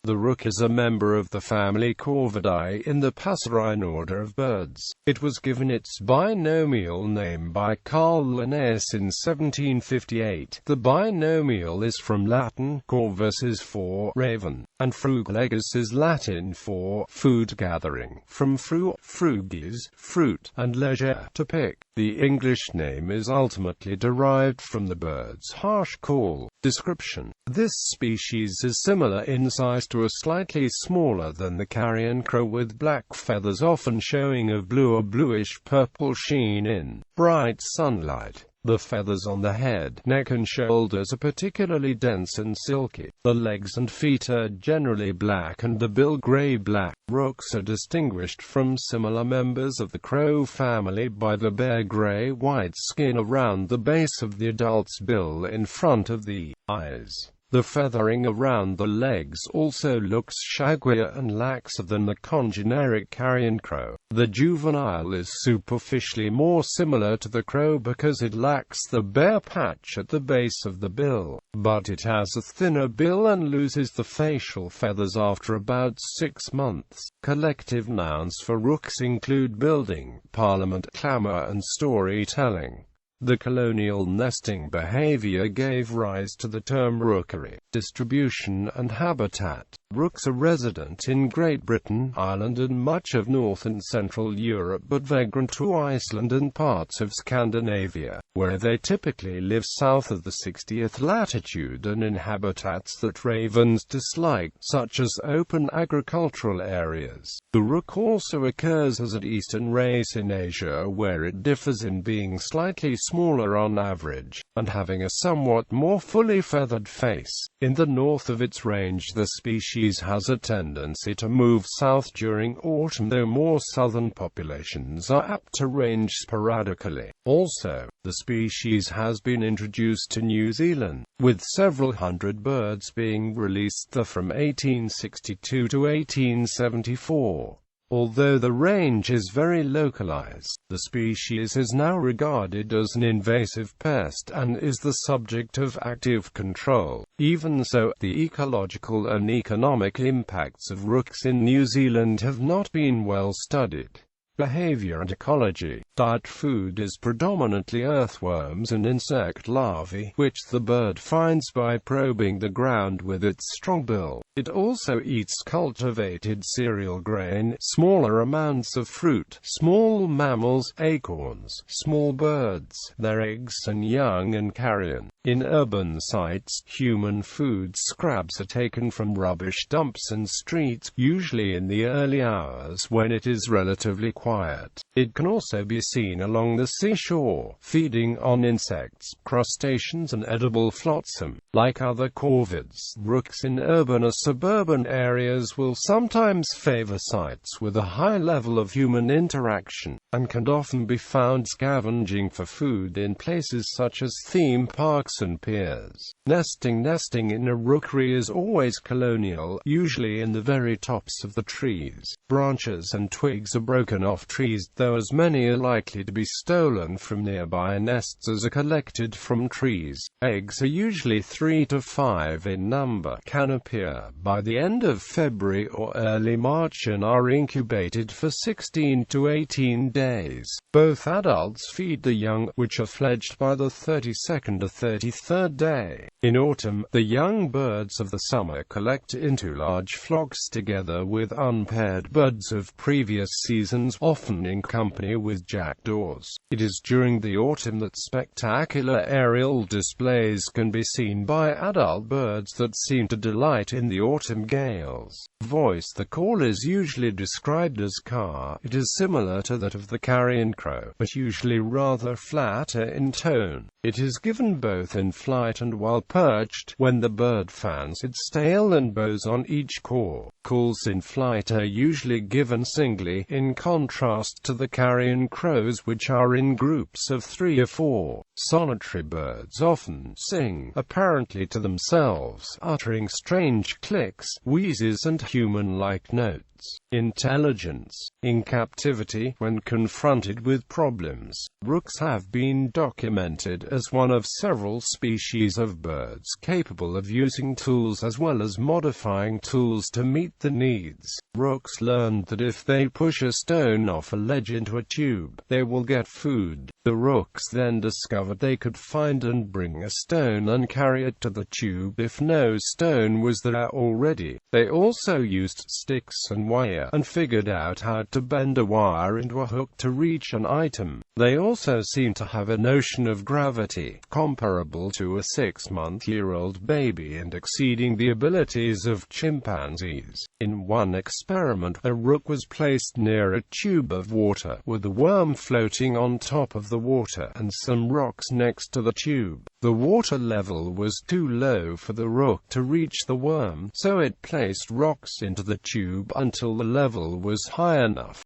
The rook is a member of the family Corvidae in the passerine order of birds. It was given its binomial name by Carl Linnaeus in 1758. The binomial is from Latin, Corvus is for raven, and frugilegus is Latin for food gathering, from frugis, fruit, and legere, to pick. The English name is ultimately derived from the bird's harsh call. Description: this species is similar in size to a slightly smaller than the carrion crow, with black feathers often showing a blue or bluish-purple sheen in bright sunlight. The feathers on the head, neck and shoulders are particularly dense and silky. The legs and feet are generally black and the bill grey-black. Rooks are distinguished from similar members of the crow family by the bare grey-white skin around the base of the adult's bill in front of the eyes. The feathering around the legs also looks shaggier and laxer than the congeneric carrion crow. The juvenile is superficially more similar to the crow because it lacks the bare patch at the base of the bill, but it has a thinner bill and loses the facial feathers after about 6 months. Collective nouns for rooks include building, parliament, clamour and storytelling. The colonial nesting behavior gave rise to the term rookery, distribution and habitat. Rooks are resident in Great Britain, Ireland and much of North and Central Europe, but vagrant to Iceland and parts of Scandinavia, where they typically live south of the 60th latitude and in habitats that ravens dislike, such as open agricultural areas. The rook also occurs as an eastern race in Asia, where it differs in being slightly smaller on average, and having a somewhat more fully feathered face. In the north of its range, the species has a tendency to move south during autumn, though more southern populations are apt to range sporadically. Also, the species has been introduced to New Zealand, with several hundred birds being released there from 1862 to 1874. Although the range is very localized, the species is now regarded as an invasive pest and is the subject of active control. Even so, the ecological and economic impacts of rooks in New Zealand have not been well studied. Behavior and ecology. Diet: food is predominantly earthworms and insect larvae, which the bird finds by probing the ground with its strong bill. It also eats cultivated cereal grain, smaller amounts of fruit, small mammals, acorns, small birds, their eggs and young and carrion. In urban sites, human food scraps are taken from rubbish dumps and streets, usually in the early hours when it is relatively quiet. It can also be seen along the seashore, feeding on insects, crustaceans and edible flotsam. Like other corvids, rooks in urban or suburban areas will sometimes favor sites with a high level of human interaction, and can often be found scavenging for food in places such as theme parks and piers. Nesting in a rookery is always colonial, usually in the very tops of the trees. Branches and twigs are broken off trees, though as many are likely to be stolen from nearby nests as are collected from trees. Eggs are usually 3 to 5 in number, can appear by the end of February or early March and are incubated for 16 to 18 days. Both adults feed the young, which are fledged by the 32nd or 33rd day. In autumn, the young birds of the summer collect into large flocks together with unpaired birds of previous seasons, often in company with jackdaws. It is during the autumn that spectacular aerial displays can be seen by adult birds that seem to delight in the autumn gales. Voice: the call is usually described as caw. It is similar to that of the carrion crow, but usually rather flatter in tone. It is given both in flight and while perched, when the bird fans its tail and bows on each caw. Calls in flight are usually given singly, in contrast contrast to the carrion crows, which are in groups of 3 or 4. Solitary birds often sing, apparently to themselves, uttering strange clicks, wheezes and human-like notes. Intelligence. In captivity, when confronted with problems, rooks have been documented as one of several species of birds capable of using tools as well as modifying tools to meet the needs. Rooks learned that if they push a stone off a ledge into a tube, they will get food. The rooks then discovered they could find and bring a stone and carry it to the tube if no stone was there already. They also used sticks and wire, and figured out how to bend a wire into a hook to reach an item. They also seem to have a notion of gravity, comparable to a 6-month-old baby and exceeding the abilities of chimpanzees. In one experiment, a rook was placed near a tube of water, with a worm floating on top of the water and some rocks next to the tube. The water level was too low for the rook to reach the worm, so it placed rocks into the tube until the level was high enough